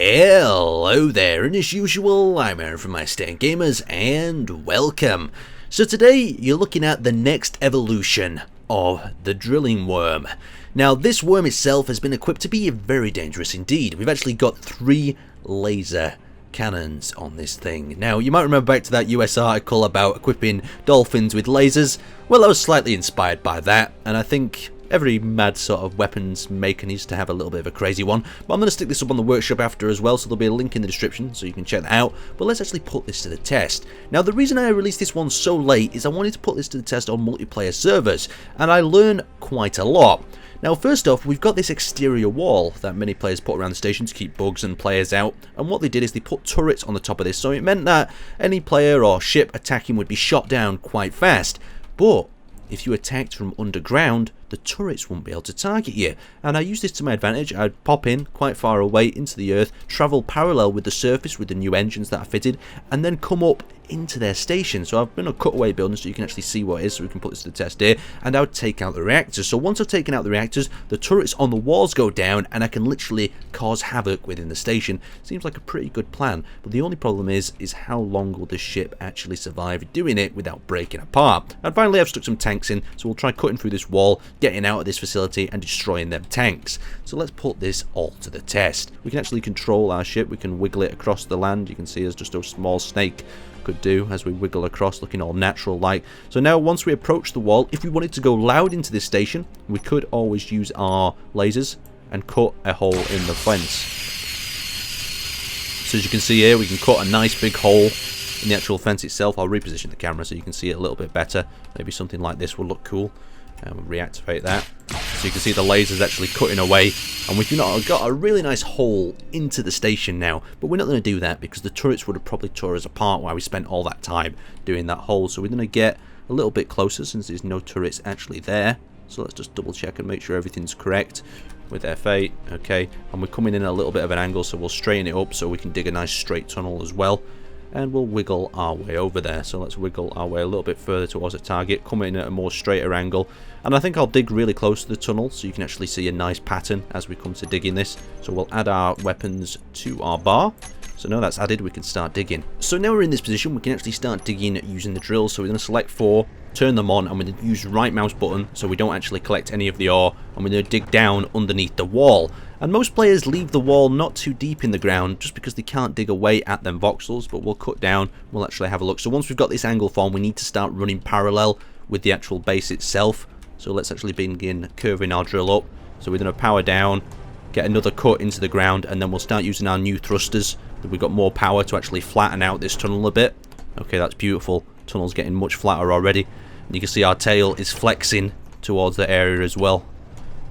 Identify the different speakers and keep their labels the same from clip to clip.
Speaker 1: Hello there, and as usual, I'm Aaron from My Stand Gamers, and welcome. So today, you're looking at the next evolution of the drilling worm. Now, this worm itself has been equipped to be very dangerous indeed. We've actually got 3 laser cannons on this thing. Now, you might remember back to that US article about equipping dolphins with lasers. Well, I was slightly inspired by that, and I think every mad sort of weapons maker needs to have a little bit of a crazy one. But I'm going to stick this up on the workshop after as well, so there'll be a link in the description so you can check that out. But let's actually put this to the test. Now, the reason I released this one so late is I wanted to put this to the test on multiplayer servers, and I learned quite a lot. Now, first off, we've got this exterior wall that many players put around the station to keep bugs and players out, and what they did is they put turrets on the top of this, so it meant that any player or ship attacking would be shot down quite fast. But if you attacked from underground, the turrets won't be able to target you. And I used this to my advantage. I'd pop in quite far away into the earth, travel parallel with the surface with the new engines that I fitted, and then come up into their station. So I've been a cutaway building so you can actually see what it is, so we can put this to the test here, and I would take out the reactors. So once I've taken out the reactors, the turrets on the walls go down, and I can literally cause havoc within the station. Seems like a pretty good plan, but the only problem is how long will this ship actually survive doing it without breaking apart? And finally, I've stuck some tanks in, so we'll try cutting through this wall, getting out of this facility and destroying them tanks. So let's put this all to the test. We can actually control our ship. We can wiggle it across the land. You can see as just a small snake could do as we wiggle across, looking all natural like. So now once we approach the wall, if we wanted to go loud into this station, we could always use our lasers and cut a hole in the fence. So as you can see here, we can cut a nice big hole in the actual fence itself. I'll reposition the camera so you can see it a little bit better. Maybe something like this will look cool. And we'll reactivate that. So you can see the lasers actually cutting away, and we've got a really nice hole into the station now. But we're not going to do that because the turrets would have probably tore us apart while we spent all that time doing that hole. So we're going to get a little bit closer since there's no turrets actually there. So let's just double check and make sure everything's correct with F8. Okay, and we're coming in at a little bit of an angle, so we'll straighten it up so we can dig a nice straight tunnel as well. And we'll wiggle our way over there. So let's wiggle our way a little bit further towards the target, come in at a more straighter angle, and I think I'll dig really close to the tunnel so you can actually see a nice pattern as we come to digging this. So we'll add our weapons to our bar. So now that's added, we can start digging. So now we're in this position, we can actually start digging using the drill. So we're going to select 4, turn them on, and we're going to use right mouse button so we don't actually collect any of the ore, and we're going to dig down underneath the wall. And most players leave the wall not too deep in the ground just because they can't dig away at them voxels, but we'll cut down, we'll actually have a look. So once we've got this angle formed, we need to start running parallel with the actual base itself. So let's actually begin curving our drill up. So we're going to power down, get another cut into the ground, and then we'll start using our new thrusters. We've got more power to actually flatten out this tunnel a bit. Okay, that's beautiful. Tunnel's getting much flatter already. And you can see our tail is flexing towards the area as well.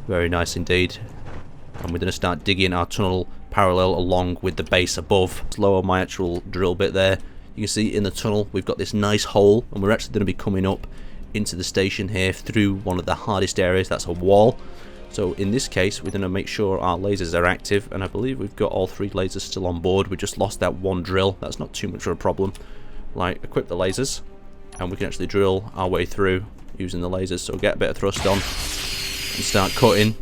Speaker 1: Very nice indeed. And we're going to start digging our tunnel parallel along with the base above. Let's lower my actual drill bit there. You can see in the tunnel we've got this nice hole, and we're actually going to be coming up into the station here through one of the hardest areas. That's a wall. So in this case, we're going to make sure our lasers are active, and I believe we've got all 3 lasers still on board. We just lost that one drill. That's not too much of a problem. Like, equip the lasers, and we can actually drill our way through using the lasers. So get a bit of thrust on and start cutting.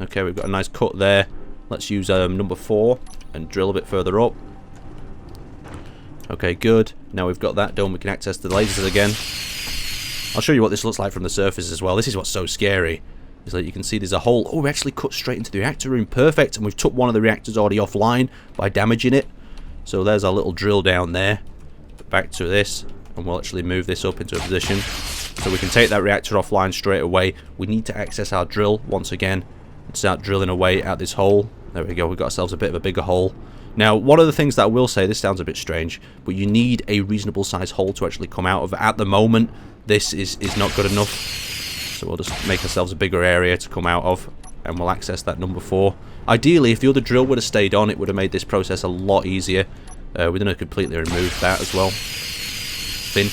Speaker 1: Okay, we've got a nice cut there. Let's use number 4 and drill a bit further up. Okay, good. Now we've got that done, we can access the lasers again. I'll show you what this looks like from the surface as well. This is what's so scary. Is that you can see there's a hole. Oh, we actually cut straight into the reactor room. Perfect. And we've took one of the reactors already offline by damaging it. So there's our little drill down there. Back to this. And we'll actually move this up into a position. So we can take that reactor offline straight away. We need to access our drill once again and start drilling away at this hole. There we go. We've got ourselves a bit of a bigger hole. Now, one of the things that I will say, this sounds a bit strange, but you need a reasonable size hole to actually come out of. At the moment, this is not good enough. So we'll just make ourselves a bigger area to come out of, and we'll access that number 4. Ideally, if the other drill would have stayed on, it would have made this process a lot easier. We're going to completely remove that as well. Bin.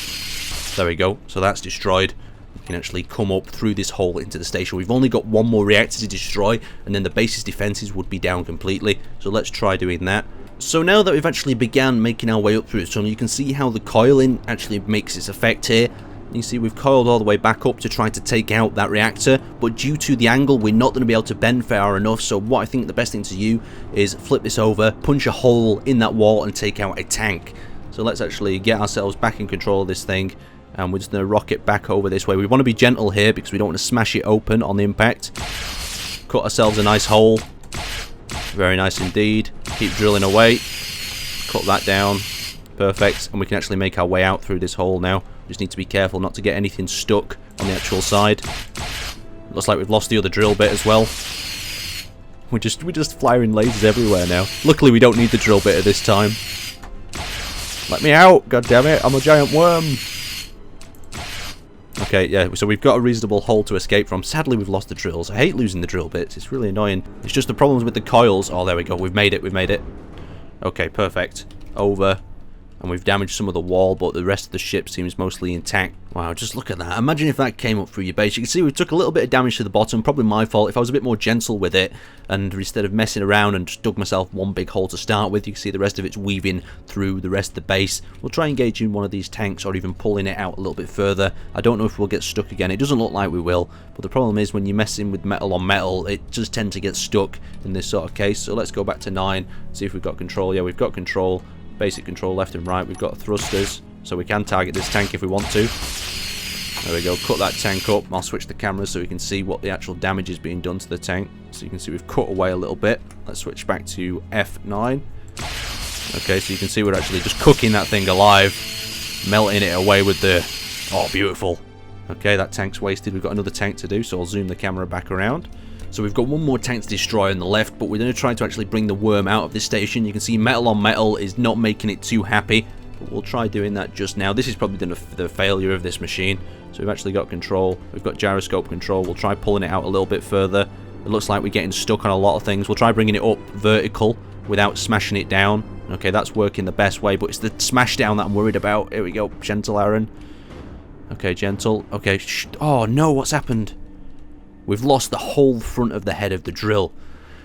Speaker 1: There we go. So that's destroyed. We can actually come up through this hole into the station. We've only got 1 more reactor to destroy, and then the base's defenses would be down completely. So let's try doing that. So now that we've actually began making our way up through the tunnel, you can see how the coiling actually makes its effect here. You see we've coiled all the way back up to try to take out that reactor, but due to the angle we're not going to be able to bend far enough, so what I think the best thing to do is flip this over, punch a hole in that wall and take out a tank. So let's actually get ourselves back in control of this thing, and we're just going to rock it back over this way. We want to be gentle here because we don't want to smash it open on the impact. Cut ourselves a nice hole. Very nice indeed. Keep drilling away. Cut that down. Perfect. And we can actually make our way out through this hole now. Just need to be careful not to get anything stuck on the actual side. Looks like we've lost the other drill bit as well. We're just firing lasers everywhere now. Luckily we don't need the drill bit at this time. Let me out! God damn it! I'm a giant worm! Okay, yeah, so we've got a reasonable hole to escape from. Sadly, we've lost the drills. I hate losing the drill bits. It's really annoying. It's just the problems with the coils. Oh, there we go. We've made it. We've made it. Okay, perfect. Over. And we've damaged some of the wall, but the rest of the ship seems mostly intact. Wow, just look at that. Imagine if that came up through your base. You can see we took a little bit of damage to the bottom. Probably my fault. If I was a bit more gentle with it, and instead of messing around and just dug myself one big hole to start with, you can see the rest of it's weaving through the rest of the base. We'll try engaging one of these tanks or even pulling it out a little bit further. I don't know if we'll get stuck again. It doesn't look like we will, but the problem is when you're messing with metal on metal, it just tends to get stuck in this sort of case. So let's go back to 9, see if we've got control. Yeah, we've got control. Basic control left and right. We've got thrusters, so we can target this tank if we want to. There we go. Cut that tank up. I'll switch the camera so we can see what the actual damage is being done to the tank. So you can see we've cut away a little bit. Let's switch back to F9. Okay, so you can see we're actually just cooking that thing alive, melting it away with the... Oh, beautiful. Okay, that tank's wasted. We've got another tank to do, so I'll zoom the camera back around. So we've got one more tank to destroy on the left, but we're going to try to actually bring the worm out of this station. You can see metal on metal is not making it too happy, but we'll try doing that just now. This is probably the failure of this machine. So we've actually got control. We've got gyroscope control. We'll try pulling it out a little bit further. It looks like we're getting stuck on a lot of things. We'll try bringing it up vertical without smashing it down. Okay, that's working the best way, but it's the smash down that I'm worried about. Here we go. Gentle, Aaron. Okay, gentle. Okay. Oh, no. What's happened? We've lost the whole front of the head of the drill.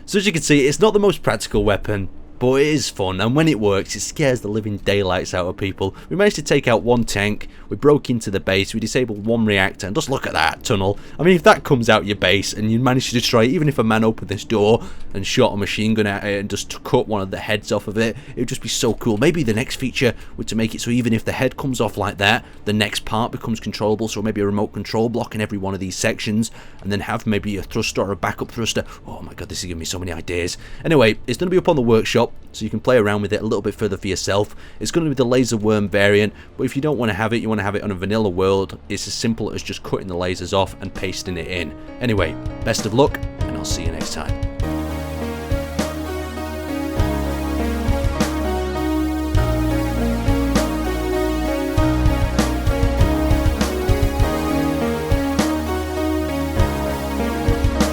Speaker 1: So as you can see, it's not the most practical weapon, but it is fun, and when it works, it scares the living daylights out of people. We managed to take out one tank, we broke into the base, we disabled one reactor, and just look at that tunnel. I mean, if that comes out your base and you manage to destroy it, even if a man opened this door and shot a machine gun at it and just cut one of the heads off of it, it would just be so cool. Maybe the next feature would to make it so even if the head comes off like that, the next part becomes controllable, so maybe a remote control block in every one of these sections, and then have maybe a thruster or a backup thruster. Oh my god, this is giving me so many ideas. Anyway, it's going to be up on the workshop, so you can play around with it a little bit further for yourself. It's going to be the laser worm variant, but if you don't want to have it, you want to have it on a vanilla world, it's as simple as just cutting the lasers off and pasting it in. Anyway, best of luck, and I'll see you next time.